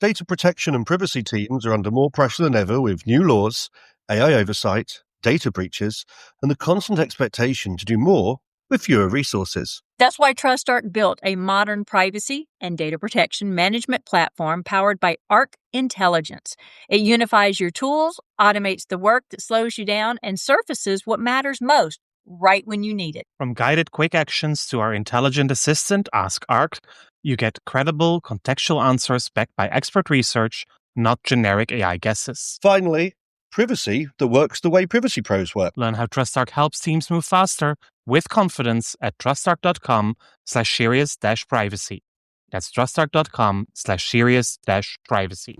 Data protection and privacy teams are under more pressure than ever with new laws, AI oversight, data breaches, and the constant expectation to do more with fewer resources. That's why TrustArc built a modern privacy and data protection management platform powered by Arc Intelligence. It unifies your tools, automates the work that slows you down, and surfaces what matters most right when you need it. From guided quick actions to our intelligent assistant, Ask Arc, you get credible, contextual answers backed by expert research, not generic AI guesses. Finally, privacy that works the way privacy pros work. Learn how TrustArc helps teams move faster with confidence at trustarc.com/serious-privacy. That's trustarc.com/serious-privacy.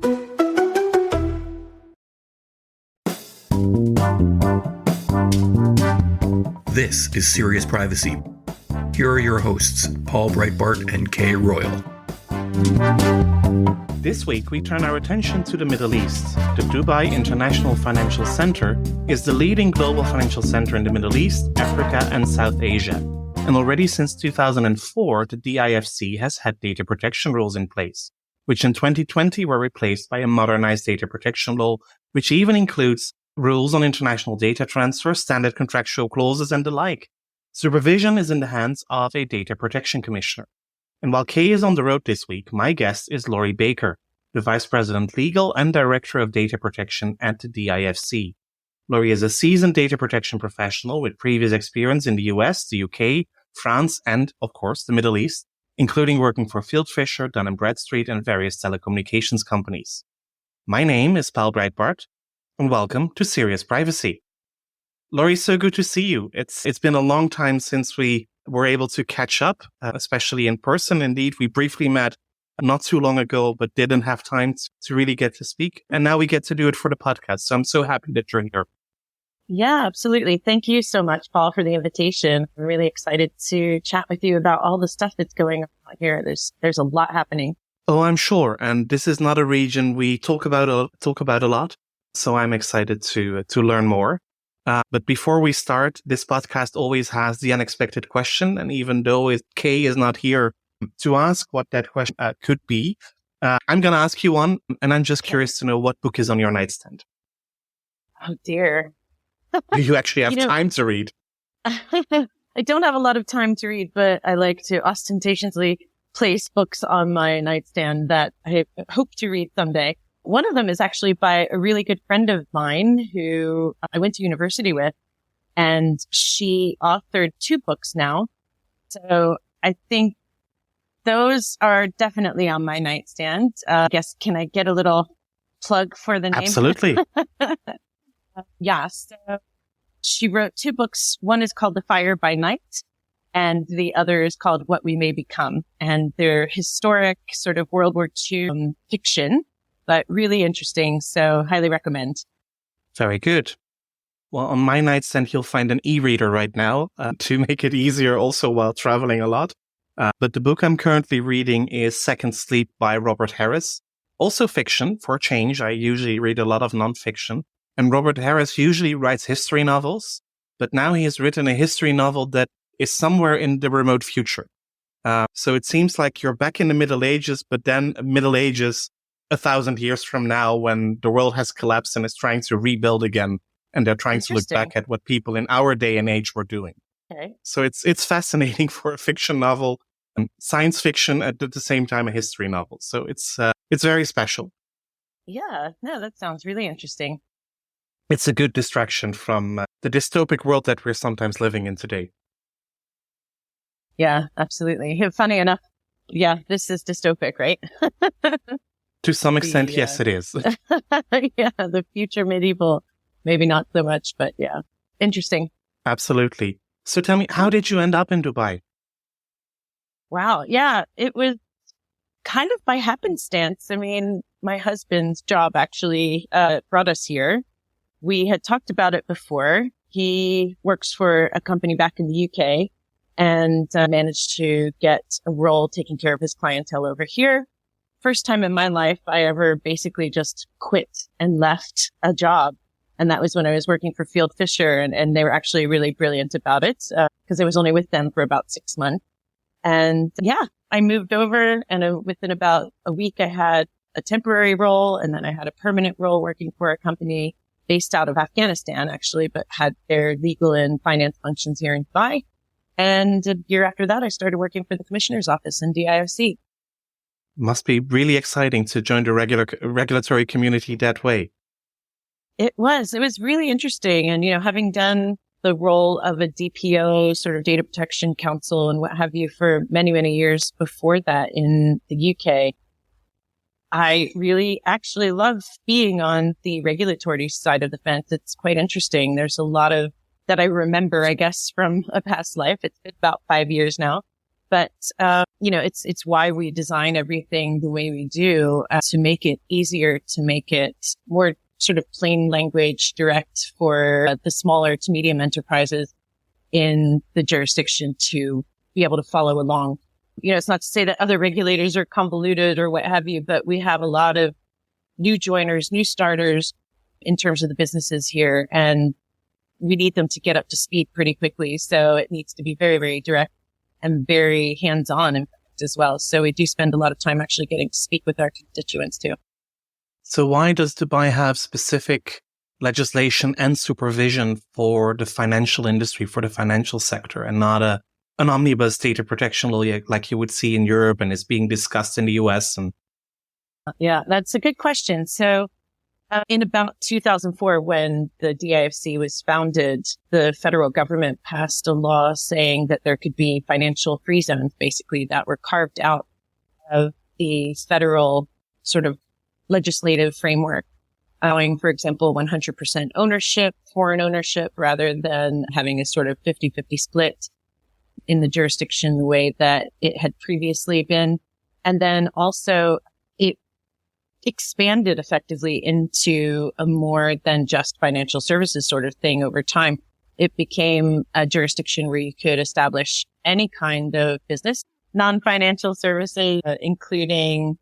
This is Serious Privacy. Here are your hosts, Paul Breitbart and Kay Royal. This week, we turn our attention to the Middle East. The Dubai International Financial Center is the leading global financial center in the Middle East, Africa, and South Asia. And already since 2004, the DIFC has had data protection rules in place, which in 2020 were replaced by a modernized data protection law, which even includes rules on international data transfer, standard contractual clauses, and the like. Supervision is in the hands of a data protection commissioner. And while Kay is on the road this week, my guest is Laurie Baker, the Vice President Legal and Director of Data Protection at the DIFC. Laurie is a seasoned data protection professional with previous experience in the US, the UK, France, and, of course, the Middle East, including working for Field Fisher, Dun & Bradstreet, and various telecommunications companies. My name is Paul Breitbart, and welcome to Serious Privacy. Laurie, so good to see you. It's been a long time since we were able to catch up, especially in person. Indeed, we briefly met not too long ago, but didn't have time to really get to speak. And now we get to do it for the podcast. So I'm so happy that you're here. Yeah, absolutely. Thank you so much, Paul, for the invitation. I'm really excited to chat with you about all the stuff that's going on here. There's a lot happening. Oh, I'm sure. And this is not a region we talk about a lot. So I'm excited to learn more. But before we start, this podcast always has the unexpected question. And even though Kay is not here to ask what that question could be, I'm going to ask you one. And I'm just curious to know what book is on your nightstand. Oh, dear. Do you actually have time to read? I don't have a lot of time to read, but I like to ostentatiously place books on my nightstand that I hope to read someday. One of them is actually by a really good friend of mine who I went to university with, and she authored 2 books now. So I think those are definitely on my nightstand. I guess, can I get a little plug for the name? Absolutely. Yeah. So she wrote 2 books. One is called The Fire by Night, and the other is called What We May Become. And they're historic sort of World War II fiction, but really interesting. So highly recommend. Very good. Well, on my nightstand, you'll find an e-reader right now to make it easier also while traveling a lot. But the book I'm currently reading is Second Sleep by Robert Harris. Also fiction for a change. I usually read a lot of nonfiction. And Robert Harris usually writes history novels, but now he has written a history novel that is somewhere in the remote future. So it seems like you're back in the Middle Ages, but then Middle Ages 1,000 years from now when the world has collapsed and is trying to rebuild again. And they're trying to look back at what people in our day and age were doing. Okay. So it's fascinating for a fiction novel, science fiction at the same time a history novel. So it's very special. Yeah, no, that sounds really interesting. It's a good distraction from the dystopic world that we're sometimes living in today. Yeah, absolutely. Funny enough, yeah, this is dystopic, right? To some extent, yes, it is. Yeah, the future medieval, maybe not so much, but yeah, interesting. Absolutely. So tell me, how did you end up in Dubai? Wow. Yeah, it was kind of by happenstance. I mean, my husband's job actually brought us here. We had talked about it before. He works for a company back in the UK and managed to get a role taking care of his clientele over here. First time in my life I ever basically just quit and left a job. And that was when I was working for Field Fisher, and they were actually really brilliant about it because I was only with them for about 6 months. And yeah, I moved over, and within about a week I had a temporary role, and then I had a permanent role working for a company based out of Afghanistan, actually, but had their legal and finance functions here in Dubai. And a year after that, I started working for the commissioner's office in DIFC. Must be really exciting to join the regulatory community that way. It was really interesting. And, having done the role of a DPO, sort of data protection council and what have you for many, many years before that in the UK, I really actually love being on the regulatory side of the fence. It's quite interesting. There's a lot of that I remember, I guess, from a past life. It's been about 5 years now. But, it's why we design everything the way we do to make it easier, to make it more sort of plain language direct for the smaller to medium enterprises in the jurisdiction to be able to follow along. It's not to say that other regulators are convoluted or what have you, but we have a lot of new joiners, new starters in terms of the businesses here, and we need them to get up to speed pretty quickly. So it needs to be very, very direct and very hands-on, in fact, as well. So we do spend a lot of time actually getting to speak with our constituents too. So why does Dubai have specific legislation and supervision for the financial industry, for the financial sector, and not an omnibus data protection law like you would see in Europe and is being discussed in the US? Yeah, that's a good question. So in about 2004, when the DIFC was founded, the federal government passed a law saying that there could be financial free zones, basically, that were carved out of the federal sort of legislative framework, allowing, for example, 100% ownership, foreign ownership, rather than having a sort of 50-50 split in the jurisdiction the way that it had previously been. And then also it expanded effectively into a more than just financial services sort of thing over time. It became a jurisdiction where you could establish any kind of business, non-financial services, including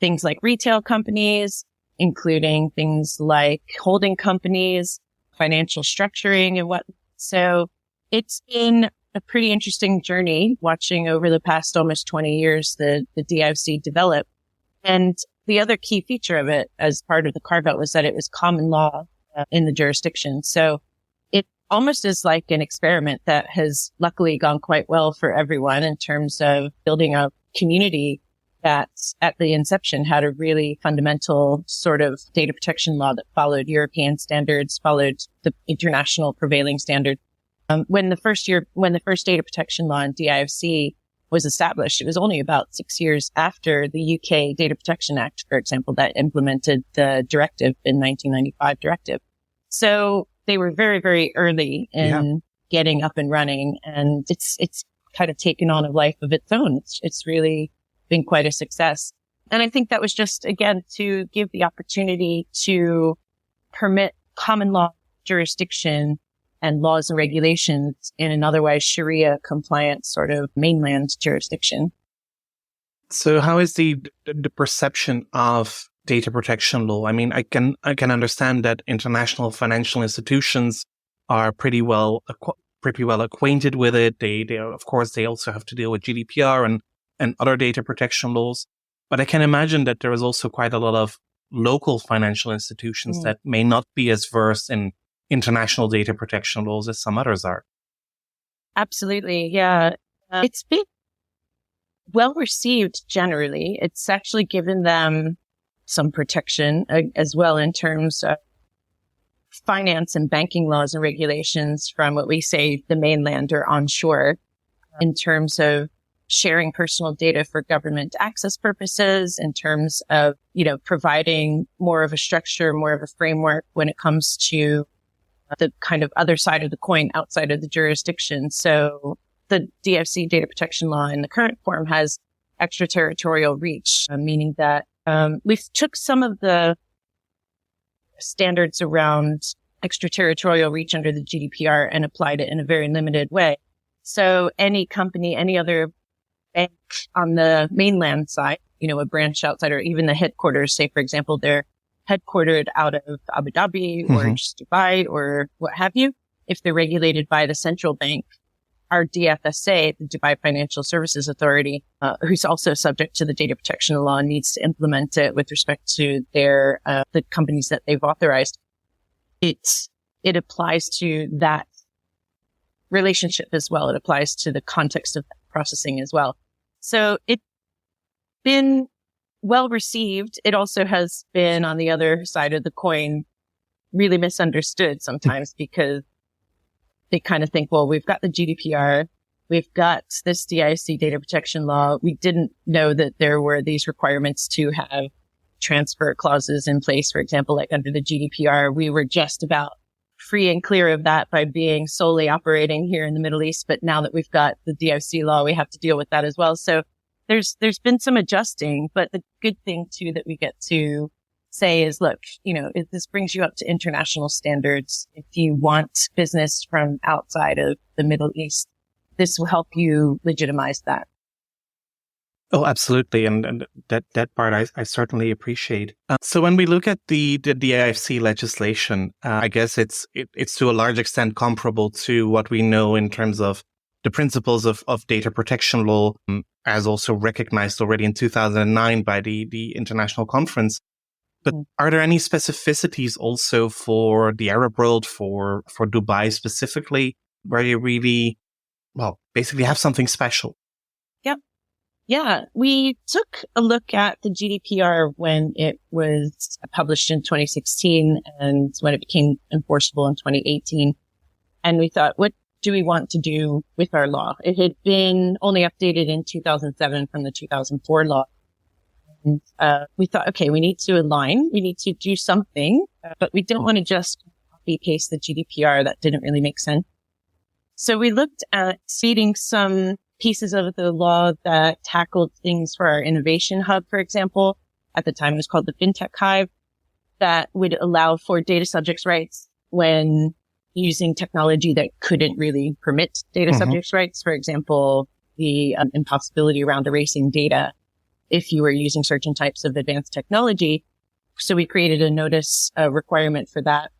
things like retail companies, including things like holding companies, financial structuring and what. So it's been a pretty interesting journey watching over the past almost 20 years the DIFC develop. And the other key feature of it as part of the carve out was that it was common law in the jurisdiction. So it almost is like an experiment that has luckily gone quite well for everyone in terms of building a community that at the inception had a really fundamental sort of data protection law that followed European standards, followed the international prevailing standard. When the first data protection law in DIFC was established, it was only about 6 years after the UK Data Protection Act, for example, that implemented the directive in 1995 directive. So they were very, very early in getting up and running, and it's kind of taken on a life of its own. It's really been quite a success. And I think that was just, again, to give the opportunity to permit common law jurisdiction and laws and regulations in an otherwise Sharia compliant sort of mainland jurisdiction. So how is the perception of data protection law? I mean, I can understand that international financial institutions are pretty well acquainted with it. They of course they also have to deal with GDPR and other data protection laws. But I can imagine that there is also quite a lot of local financial institutions that may not be as versed in international data protection laws as some others are. Absolutely. Yeah. It's been well received generally. It's actually given them some protection as well in terms of finance and banking laws and regulations from what we say the mainland or onshore in terms of sharing personal data for government access purposes, in terms of, providing more of a structure, more of a framework when it comes to the kind of other side of the coin outside of the jurisdiction. So the DIFC data protection law in the current form has extraterritorial reach, meaning that we've took some of the standards around extraterritorial reach under the GDPR and applied it in a very limited way. So any company, any other bank on the mainland side, a branch outside or even the headquarters, say, for example, they're headquartered out of Abu Dhabi or just Dubai or what have you. If they're regulated by the central bank, our DFSA, the Dubai Financial Services Authority, who's also subject to the data protection law, needs to implement it with respect to their the companies that they've authorized. It applies to that relationship as well. It applies to the context of processing as well. So it's been well received. It also has been, on the other side of the coin, really misunderstood sometimes because they kind of think, well, we've got the GDPR, we've got this DIFC data protection law. We didn't know that there were these requirements to have transfer clauses in place, for example, like under the GDPR. We were just about free and clear of that by being solely operating here in the Middle East. But now that we've got the DIFC law, we have to deal with that as well. So there's been some adjusting, but the good thing too that we get to say is, look, this brings you up to international standards. If you want business from outside of the Middle East, this will help you legitimize that. Oh, absolutely. And that part I certainly appreciate. So when we look at the DIFC legislation, I guess it's to a large extent comparable to what we know in terms of the principles of data protection law, as also recognized already in 2009 by the International Conference. But are there any specificities also for the Arab world, for Dubai specifically, where you really, basically have something special? Yep. Yeah, we took a look at the GDPR when it was published in 2016 and when it became enforceable in 2018. And we thought, what do we want to do with our law? It had been only updated in 2007 from the 2004 law. And we thought, okay, we need to align. We need to do something, but we don't want to just copy paste the GDPR. That didn't really make sense. So we looked at seeding some pieces of the law that tackled things for our innovation hub, for example. At the time, it was called the FinTech Hive, that would allow for data subjects rights when using technology that couldn't really permit data subjects rights. For example, the impossibility around erasing data if you were using certain types of advanced technology. So we created a notice requirement for that.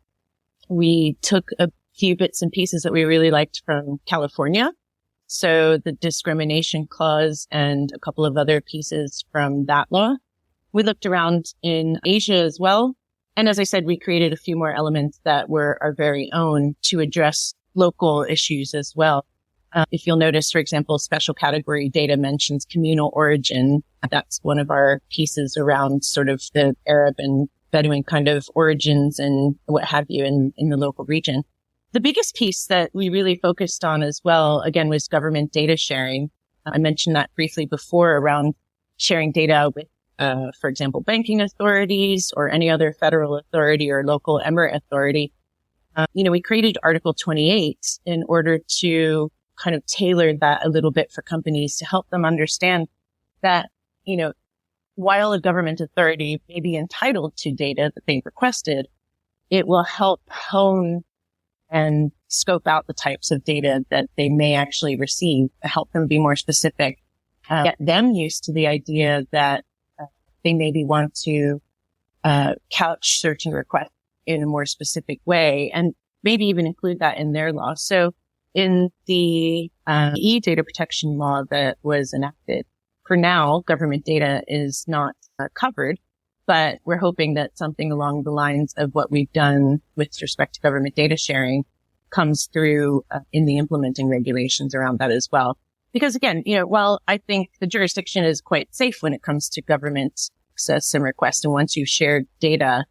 We took a few bits and pieces that we really liked from California. So the discrimination clause and a couple of other pieces from that law. We looked around in Asia as well. And as I said, we created a few more elements that were our very own to address local issues as well. If you'll notice, for example, special category data mentions communal origin. That's one of our pieces around sort of the Arab and Bedouin kind of origins and what have you in the local region. The biggest piece that we really focused on as well, again, was government data sharing. I mentioned that briefly before around sharing data with, for example, banking authorities or any other federal authority or local emirate authority. We created Article 28 in order to kind of tailor that a little bit for companies to help them understand that, while a government authority may be entitled to data that they've requested, it will help hone and scope out the types of data that they may actually receive, help them be more specific, get them used to the idea that they maybe want to couch certain requests in a more specific way, and maybe even include that in their law. So in the e-data protection law that was enacted, for now, government data is not covered. But we're hoping that something along the lines of what we've done with respect to government data sharing comes through in the implementing regulations around that as well. Because again, while I think the jurisdiction is quite safe when it comes to government access and request, and once you've shared data,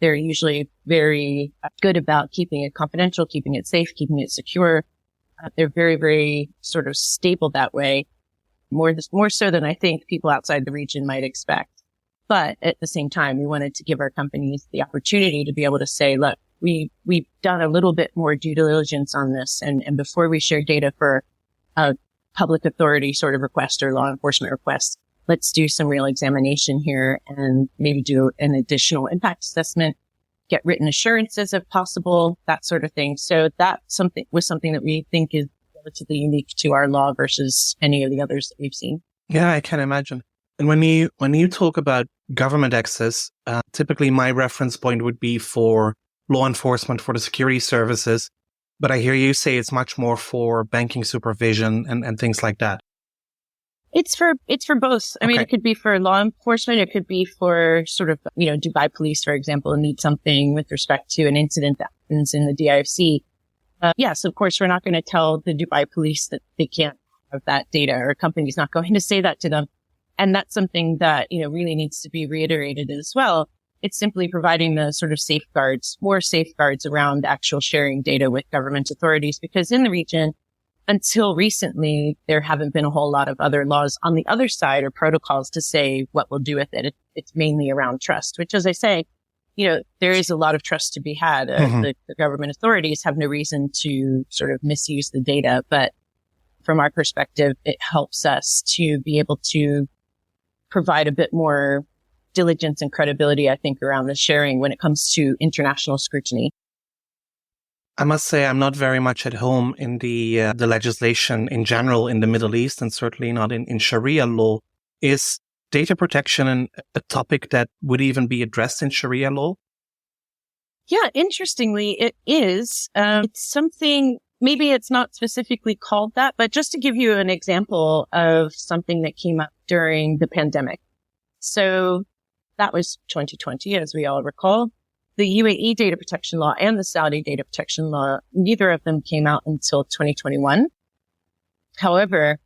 they're usually very good about keeping it confidential, keeping it safe, keeping it secure. They're very, very sort of stable that way, more so than I think people outside the region might expect. But at the same time, we wanted to give our companies the opportunity to be able to say, look, we've done a little bit more due diligence on this. And before we share data for a public authority sort of request or law enforcement request, let's do some real examination here and maybe do an additional impact assessment, get written assurances if possible, that sort of thing. So that was something that we think is relatively unique to our law versus any of the others that we've seen. Yeah, I can imagine. And when you talk about government access, typically my reference point would be for law enforcement, for the security services. But I hear you say it's much more for banking supervision and things like that. It's for both. I mean, it could be for law enforcement. It could be for sort of, Dubai police, for example, need something with respect to an incident that happens in the DIFC. Yes, of course, we're not going to tell the Dubai police that they can't have that data, or a company's not going to say that to them. And that's something that, really needs to be reiterated as well. It's simply providing the sort of more safeguards around actual sharing data with government authorities, because in the region, until recently, there haven't been a whole lot of other laws on the other side or protocols to say what we'll do with it. It's mainly around trust, which, as I say, there is a lot of trust to be had. The government authorities have no reason to sort of misuse the data. But from our perspective, it helps us to be able to provide a bit more diligence and credibility, I think, around the sharing when it comes to international scrutiny. I must say I'm not very much at home in the legislation in general in the Middle East, and certainly not in Sharia law. Is data protection a topic that would even be addressed in Sharia law? Yeah, interestingly, it is. It's something, maybe it's not specifically called that, but just to give you an example of something that came up during the pandemic. So that was 2020, as we all recall. The UAE data protection law and the Saudi data protection law, neither of them came out until 2021. However,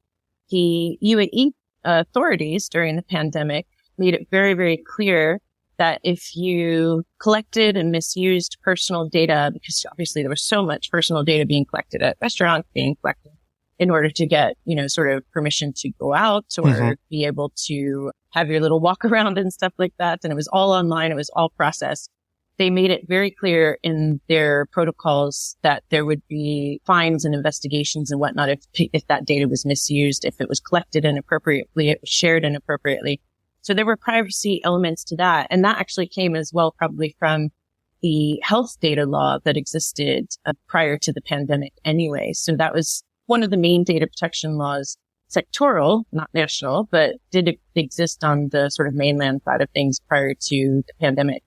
the UAE authorities during the pandemic made it very, very clear that if you collected and misused personal data, because obviously there was so much personal data being collected at restaurants, being collected in order to get, sort of permission to go out or be able to have your little walk around and stuff like that. And it was all online. It was all processed. They made it very clear in their protocols that there would be fines and investigations and whatnot if that data was misused, if it was collected inappropriately, it was shared inappropriately. So there were privacy elements to that. And that actually came as well probably from the health data law that existed prior to the pandemic anyway. So that was one of the main data protection laws, sectoral, not national, but did exist on the sort of mainland side of things prior to the pandemic.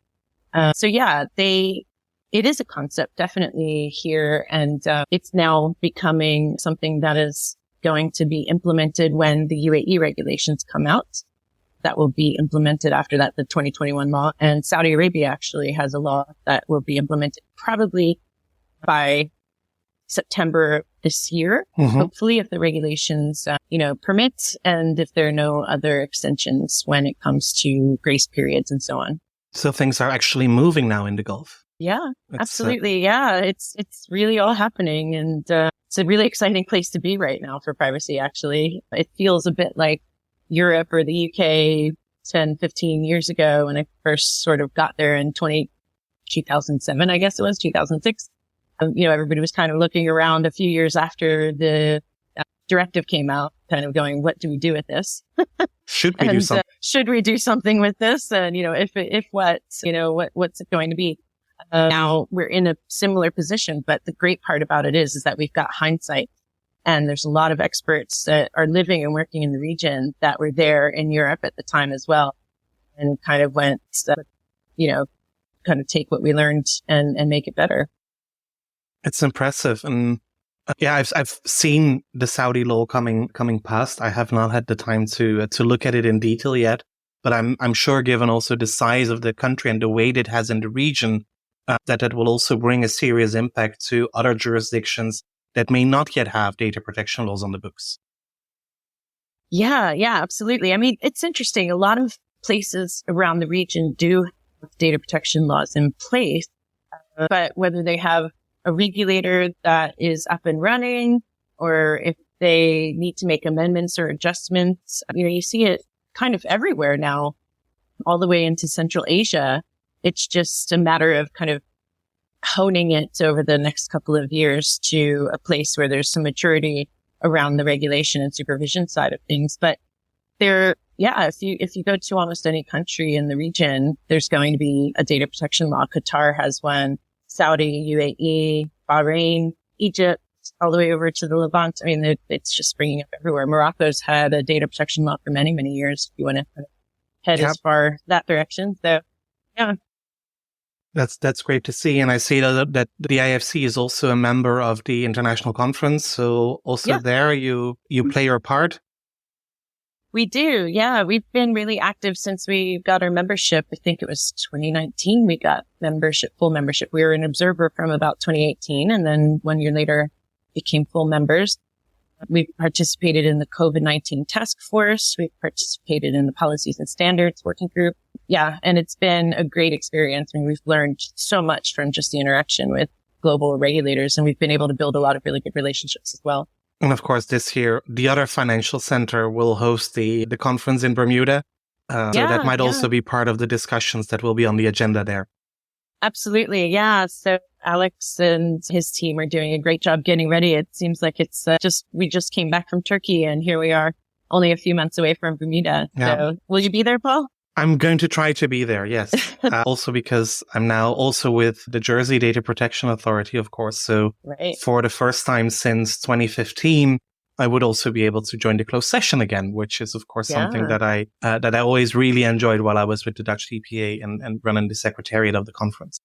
It is a concept definitely here, and it's now becoming something that is going to be implemented when the UAE regulations come out. That will be implemented after that, the 2021 law. And Saudi Arabia actually has a law that will be implemented probably by September this year, hopefully, if the regulations, permit, and if there are no other extensions when it comes to grace periods and so on. So things are actually moving now in the Gulf. Yeah, absolutely. It's really all happening. And it's a really exciting place to be right now for privacy, actually. It feels a bit like Europe or the UK 10, 15 years ago when I first sort of got there in 2007, I guess it was, 2006. Everybody was kind of looking around a few years after the directive came out, kind of going, what do we do with this? Should we do something? Should we do something with this? And, if what, what's it going to be? Now we're in a similar position, but the great part about it is that we've got hindsight, and there's a lot of experts that are living and working in the region that were there in Europe at the time as well, and kind of went, kind of take what we learned and make it better. It's impressive. And I've seen the Saudi law coming past. I have not had the time to look at it in detail yet, but I'm sure, given also the size of the country and the weight it has in the region, that will also bring a serious impact to other jurisdictions that may not yet have data protection laws on the books. Yeah, absolutely. I mean, it's interesting. A lot of places around the region do have data protection laws in place, but whether they have a regulator that is up and running, or if they need to make amendments or adjustments, you see it kind of everywhere now, all the way into Central Asia. It's just a matter of kind of honing it over the next couple of years to a place where there's some maturity around the regulation and supervision side of things. But if you go to almost any country in the region, there's going to be a data protection law. Qatar has one. Saudi, UAE, Bahrain, Egypt, all the way over to the Levant. I mean, it's just springing up everywhere. Morocco's had a data protection law for many, many years, if you want to head as far that direction. So, yeah. That's great to see. And I see that the DIFC is also a member of the international conference. So also there you play your part. We do. Yeah. We've been really active since we got our membership. I think it was 2019. We got full membership. We were an observer from about 2018. And then 1 year later became full members. We've participated in the COVID-19 task force. We've participated in the policies and standards working group. Yeah. And it's been a great experience. I mean, we've learned so much from just the interaction with global regulators, and we've been able to build a lot of really good relationships as well. And of course, this year, the other financial center will host the conference in Bermuda. So that might also be part of the discussions that will be on the agenda there. Absolutely. Yeah. So Alex and his team are doing a great job getting ready. It seems like it's we just came back from Turkey, and here we are only a few months away from Bermuda. Yeah. So will you be there, Paul? I'm going to try to be there, yes. Also because I'm now also with the Jersey Data Protection Authority, of course. So for the first time since 2015, I would also be able to join the closed session again, which is, of course, something that I always really enjoyed while I was with the Dutch DPA and running the secretariat of the conference.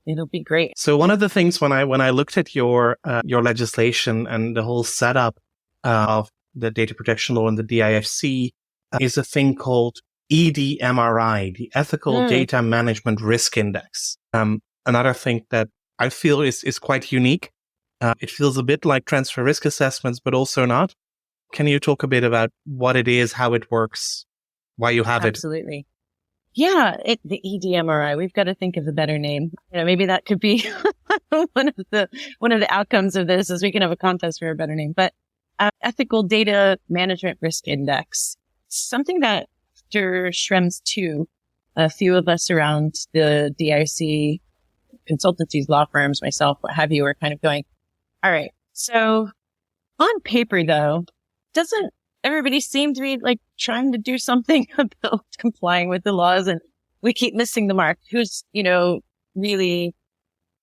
It'll be great. So one of the things when I looked at your legislation and the whole setup of the data protection law and the DIFC is a thing called EDMRI, the Ethical Data Management Risk Index. Another thing that I feel is quite unique. It feels a bit like transfer risk assessments, but also not. Can you talk a bit about what it is, how it works, why you have it? Absolutely. Yeah, the EDMRI. We've got to think of a better name. Maybe that could be one of the outcomes of this is we can have a contest for a better name. But Ethical Data Management Risk Index, something that after Schrems 2, a few of us around the DIC consultancies, law firms, myself, what have you, are kind of going, all right. So on paper, though, doesn't everybody seem to be like trying to do something about complying with the laws, and we keep missing the mark? Who's, really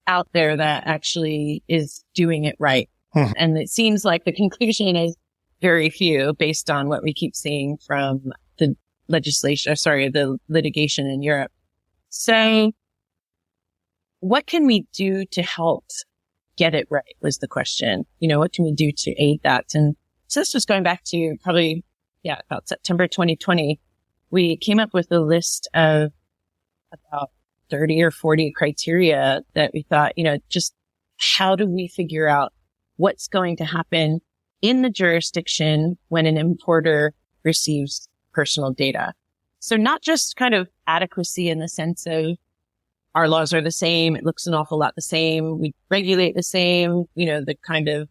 out there that actually is doing it right? And it seems like the conclusion is very few based on what we keep seeing from the the litigation in Europe. So what can we do to help get it right was the question. What can we do to aid that? And so this was going back to probably, about September 2020. We came up with a list of about 30 or 40 criteria that we thought, just how do we figure out what's going to happen in the jurisdiction when an importer receives personal data? So not just kind of adequacy in the sense of our laws are the same. It looks an awful lot the same. We regulate the same, the kind of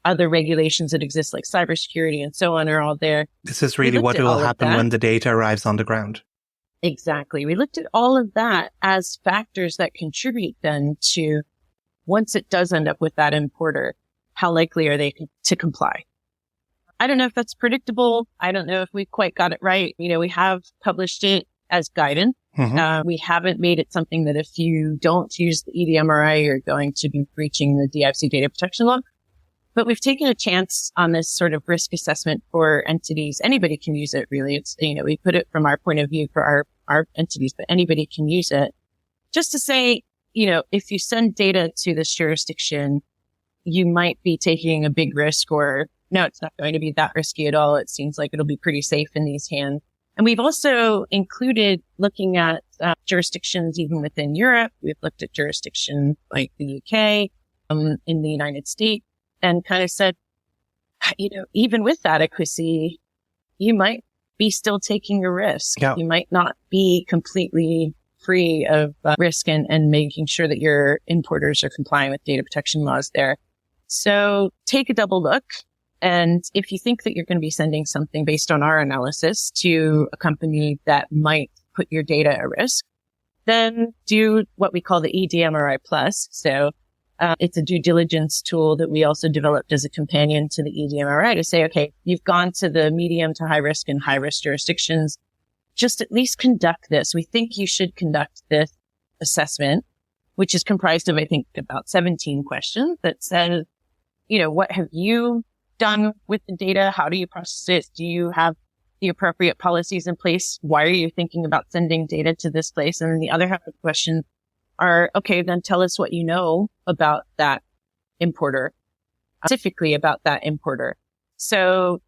other regulations that exist like cybersecurity and so on are all there. This is really what will happen when the data arrives on the ground. Exactly. We looked at all of that as factors that contribute then to, once it does end up with that importer, how likely are they to comply? I don't know if that's predictable. I don't know if we quite got it right. We have published it as guidance. We haven't made it something that if you don't use the EDMRI, you're going to be breaching the DIFC data protection law. But we've taken a chance on this sort of risk assessment for entities. Anybody can use it, really. It's, we put it from our point of view for our entities, but anybody can use it. Just to say, if you send data to this jurisdiction, you might be taking a big risk, or no, it's not going to be that risky at all. It seems like it'll be pretty safe in these hands. And we've also included looking at jurisdictions even within Europe. We've looked at jurisdictions like the UK, in the United States, and kind of said, even with adequacy, you might be still taking a risk. Yeah. You might not be completely free of risk and making sure that your importers are complying with data protection laws there. So take a double look. And if you think that you're going to be sending something based on our analysis to a company that might put your data at risk, then do what we call the EDMRI Plus. So it's a due diligence tool that we also developed as a companion to the EDMRI to say, okay, you've gone to the medium to high risk and high risk jurisdictions. Just at least conduct this. We think you should conduct this assessment, which is comprised of, I think, about 17 questions that says, what have you done with the data? How do you process it? Do you have the appropriate policies in place? Why are you thinking about sending data to this place? And then the other half of the question, are, okay, then tell us what you know about that importer, specifically about that importer. So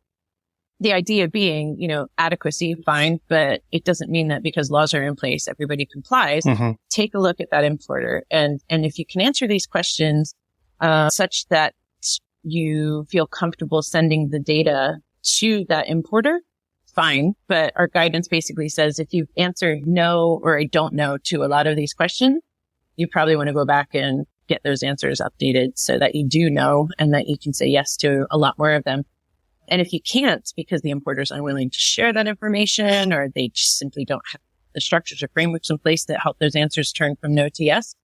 the idea being, adequacy, fine, but it doesn't mean that because laws are in place, everybody complies. Mm-hmm. Take a look at that importer. And if you can answer these questions, such that you feel comfortable sending the data to that importer, fine. But our guidance basically says if you answer no or I don't know to a lot of these questions, you probably want to go back and get those answers updated so that you do know and that you can say yes to a lot more of them. And if you can't, because the importer is unwilling to share that information or they just simply don't have the structures or frameworks in place that help those answers turn from no to yes,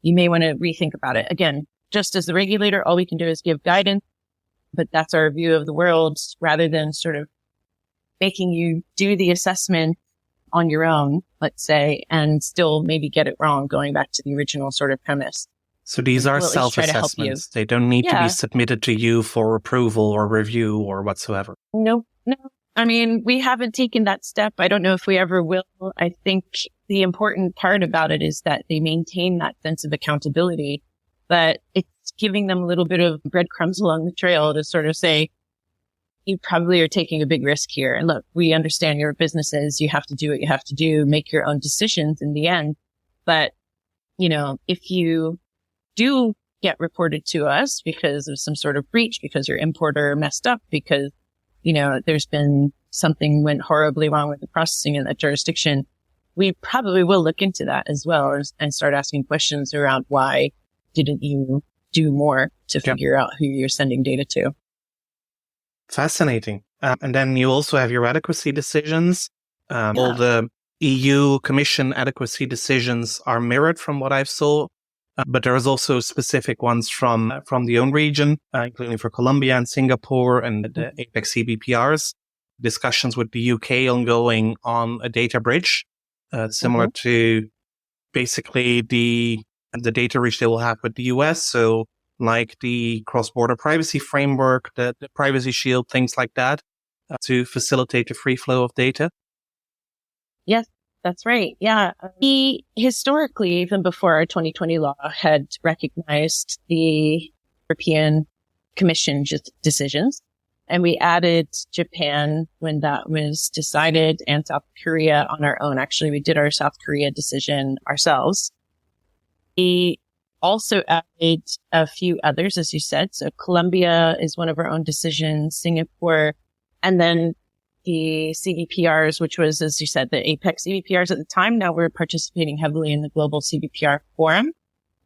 you may want to rethink about it. Again, just as the regulator, all we can do is give guidance, but that's our view of the world rather than sort of making you do the assessment on your own, let's say, and still maybe get it wrong, going back to the original sort of premise. So these are We'll at least try to help you. self-assessments. They don't need to be submitted to you for approval or review or whatsoever. No. I mean, we haven't taken that step. I don't know if we ever will. I think the important part about it is that they maintain that sense of accountability, but it's giving them a little bit of breadcrumbs along the trail to sort of say, you probably are taking a big risk here. And look, we understand your businesses. You have to do what you have to do, make your own decisions in the end. But, if you do get reported to us because of some sort of breach, because your importer messed up, because, there's been something went horribly wrong with the processing in that jurisdiction, we probably will look into that as well and start asking questions around why didn't you do more to figure out who you're sending data to. Fascinating. And then you also have your adequacy decisions. All the EU Commission adequacy decisions are mirrored from what I've saw. But there's also specific ones from the own region, including for Colombia and Singapore and the APEX CBPRs. Discussions with the UK ongoing on a data bridge, similar to basically the data bridge they will have with the US. So like the cross-border privacy framework, the privacy shield, things like that, to facilitate the free flow of data. Yes. That's right. Yeah. We historically, even before our 2020 law, had recognized the European Commission decisions. And we added Japan when that was decided and South Korea on our own. Actually, we did our South Korea decision ourselves. We also added a few others, as you said. So Colombia is one of our own decisions, Singapore, and then the CBPRs, which was, as you said, the APEX CBPRs at the time. Now we're participating heavily in the Global CBPR Forum.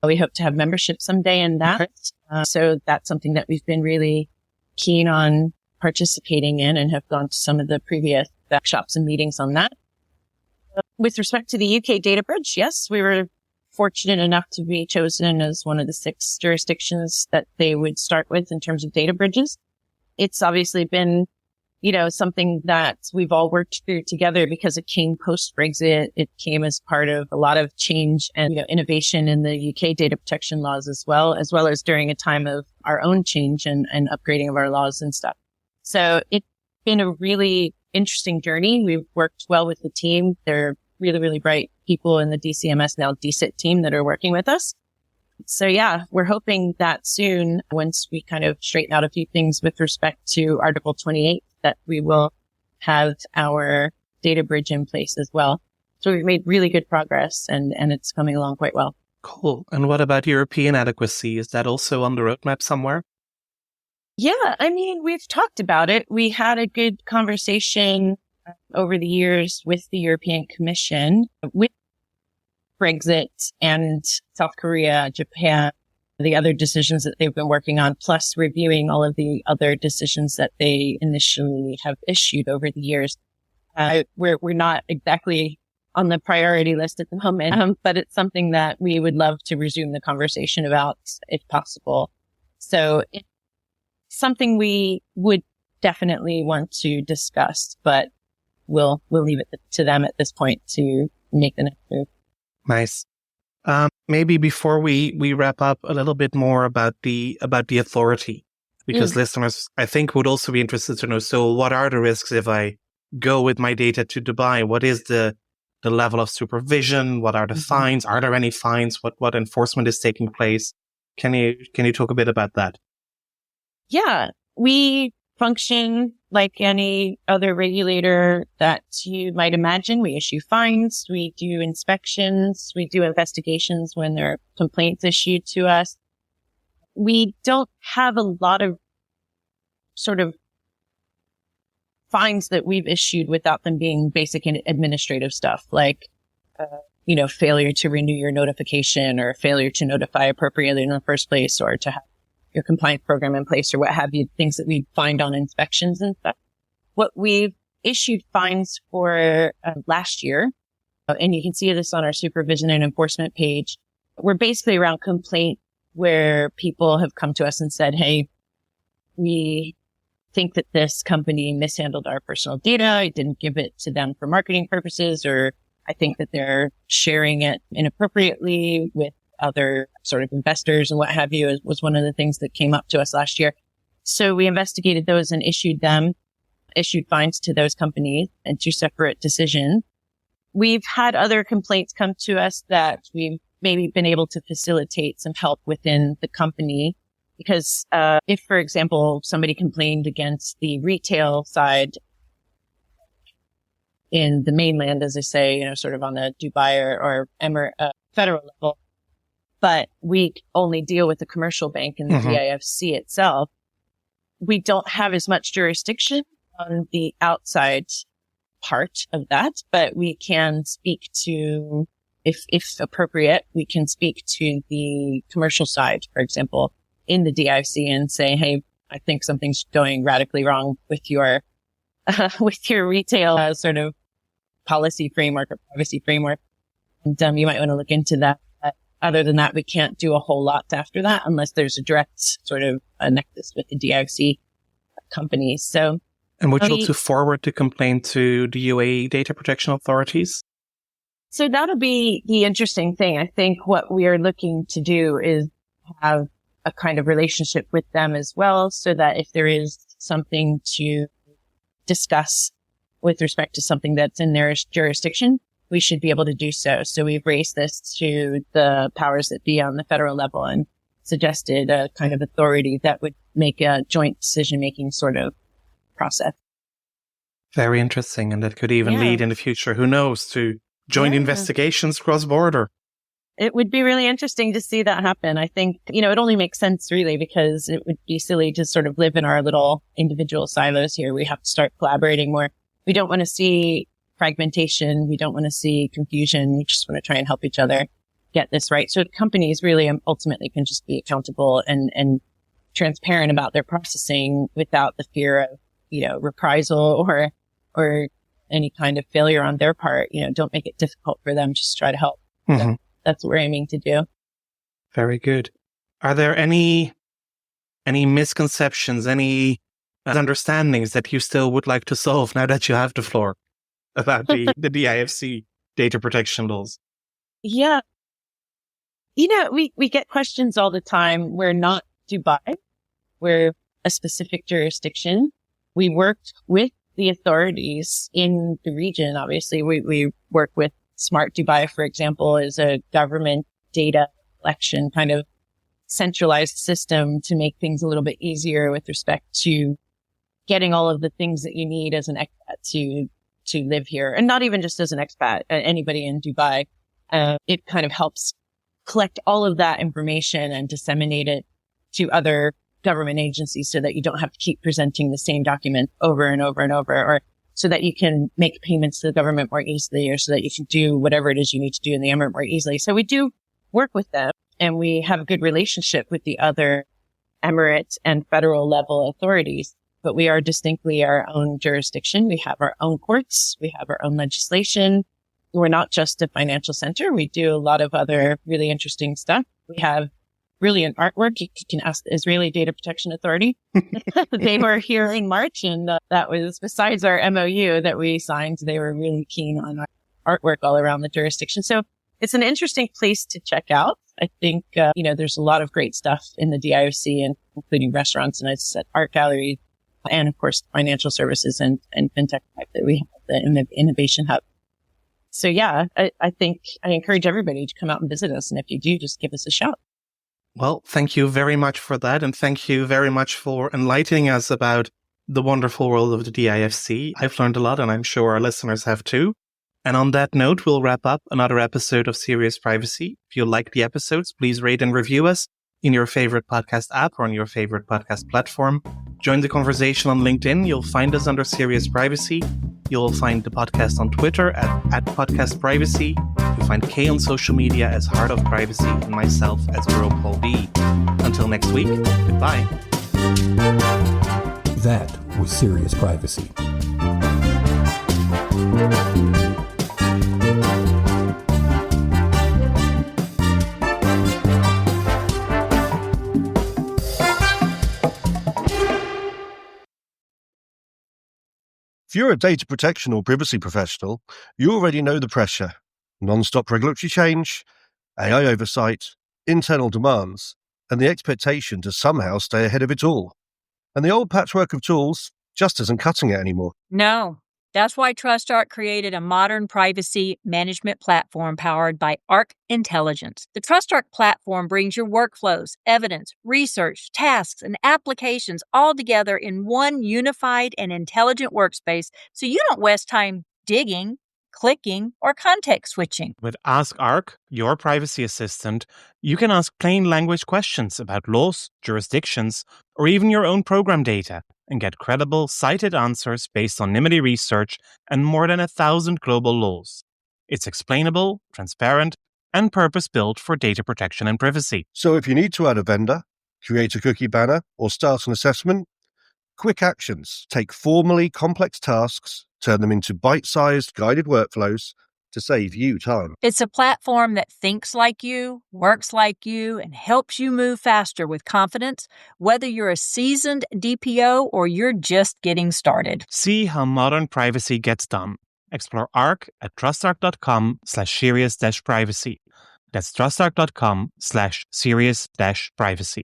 We hope to have membership someday in that. Okay. So that's something that we've been really keen on participating in and have gone to some of the previous workshops and meetings on that. With respect to the UK data bridge, yes, we were fortunate enough to be chosen as one of the 6 jurisdictions that they would start with in terms of data bridges. It's obviously been something that we've all worked through together because it came post-Brexit. It came as part of a lot of change and, innovation in the UK data protection laws as well as during a time of our own change and upgrading of our laws and stuff. So it's been a really interesting journey. We've worked well with the team. They're really, really bright people in the DCMS, now DCIT team that are working with us. So yeah, we're hoping that soon, once we kind of straighten out a few things with respect to Article 28, that we will have our data bridge in place as well. So we've made really good progress and it's coming along quite well. Cool. And what about European adequacy? Is that also on the roadmap somewhere? Yeah, I mean, we've talked about it. We had a good conversation over the years with the European Commission, with Brexit and South Korea, Japan, the other decisions that they've been working on, plus reviewing all of the other decisions that they initially have issued over the years. We're not exactly on the priority list at the moment, but it's something that we would love to resume the conversation about if possible. So it's something we would definitely want to discuss, but we'll leave it to them at this point to make the next move. Nice. Maybe before we wrap up, a little bit more about the authority, because listeners, I think, would also be interested to know. So, what are the risks if I go with my data to Dubai? What is the the level of supervision? What are the fines? Are there any fines? What enforcement is taking place? Can you talk a bit about that? Yeah, we function like any other regulator that you might imagine. We issue fines, we do inspections, we do investigations when there are complaints issued to us. We don't have a lot of sort of fines that we've issued without them being basic and administrative stuff, like, failure to renew your notification or failure to notify appropriately in the first place, or to have your compliance program in place, or what have you, things that we find on inspections and stuff. What we've issued fines for last year, and you can see this on our supervision and enforcement page, we're basically around complaint where people have come to us and said, hey, we think that this company mishandled our personal data. I didn't give it to them for marketing purposes, or I think that they're sharing it inappropriately with other sort of investors and what have you, was one of the things that came up to us last year. So we investigated those and issued fines to those companies in 2 separate decisions. We've had other complaints come to us that we've maybe been able to facilitate some help within the company. Because if, for example, somebody complained against the retail side in the mainland, as I say, sort of on the Dubai or federal level, but we only deal with the commercial bank and the DIFC itself, we don't have as much jurisdiction on the outside part of that, but we can speak to, if appropriate, we can speak to the commercial side, for example, in the DIFC and say, hey, I think something's going radically wrong with your retail sort of policy framework or privacy framework. And you might want to look into that. But other than that, we can't do a whole lot after that unless there's a direct sort of a nexus with the DIFC companies. So, and would you look to forward the complaint to the UAE data protection authorities? So that'll be the interesting thing. I think what we are looking to do is have a kind of relationship with them as well, so that if there is something to discuss with respect to something that's in their jurisdiction, we should be able to do so. So we've raised this to the powers that be on the federal level and suggested a kind of authority that would make a joint decision-making sort of process. Very interesting. And that could even lead in the future, who knows, to joint investigations cross-border. It would be really interesting to see that happen. I think, it only makes sense really, because it would be silly to sort of live in our little individual silos here. We have to start collaborating more. We don't want to see fragmentation. We don't want to see confusion. We just want to try and help each other get this right. So companies really ultimately can just be accountable and transparent about their processing without the fear of, reprisal or any kind of failure on their part. Don't make it difficult for them. Just try to help. So that's what we're aiming to do. Very good. Are there any misconceptions, any understandings that you still would like to solve now that you have the floor about the DIFC data protection laws? Yeah. We get questions all the time. We're not Dubai. We're a specific jurisdiction. We worked with the authorities in the region. Obviously, we work with Smart Dubai, for example, is a government data collection kind of centralized system to make things a little bit easier with respect to getting all of the things that you need as an expat to live here. And not even just as an expat, anybody in Dubai. It kind of helps collect all of that information and disseminate it to other government agencies so that you don't have to keep presenting the same document over and over and over, or so that you can make payments to the government more easily, or so that you can do whatever it is you need to do in the emirate more easily. So we do work with them, and we have a good relationship with the other emirate and federal level authorities, but we are distinctly our own jurisdiction. We have our own courts. We have our own legislation. We're not just a financial center. We do a lot of other really interesting stuff. We have brilliant artwork. You can ask the Israeli Data Protection Authority. They were here in March, and that was besides our MOU that we signed. They were really keen on our artwork all around the jurisdiction. So it's an interesting place to check out. I think, there's a lot of great stuff in the DIFC, and including restaurants and art galleries, and of course, financial services and fintech that we have, the Innovation Hub. So yeah, I think I encourage everybody to come out and visit us. And if you do, just give us a shout. Well, thank you very much for that. And thank you very much for enlightening us about the wonderful world of the DIFC. I've learned a lot, and I'm sure our listeners have too. And on that note, we'll wrap up another episode of Serious Privacy. If you like the episodes, please rate and review us in your favorite podcast app or on your favorite podcast platform. Join the conversation on LinkedIn. You'll find us under Serious Privacy. You'll find the podcast on Twitter at Podcast Privacy. You'll find Kay on social media as Heart of Privacy and myself as Earl Paul B. Until next week, goodbye. That was Serious Privacy. If you're a data protection or privacy professional, you already know the pressure. Non-stop regulatory change, AI oversight, internal demands, and the expectation to somehow stay ahead of it all. And the old patchwork of tools just isn't cutting it anymore. No. That's why TrustArc created a modern privacy management platform powered by Arc Intelligence. The TrustArc platform brings your workflows, evidence, research, tasks, and applications all together in one unified and intelligent workspace so you don't waste time digging, clicking, or context switching. With Ask Arc, your privacy assistant, you can ask plain language questions about laws, jurisdictions, or even your own program data, and get credible, cited answers based on NIMBY research and more than 1,000 global laws. It's explainable, transparent, and purpose-built for data protection and privacy. So if you need to add a vendor, create a cookie banner, or start an assessment, quick actions take formally complex tasks, turn them into bite-sized guided workflows to save you time. It's a platform that thinks like you, works like you, and helps you move faster with confidence, whether you're a seasoned DPO or you're just getting started. See how modern privacy gets done. Explore Arc at trustarc.com/serious-privacy. That's trustarc.com/serious-privacy.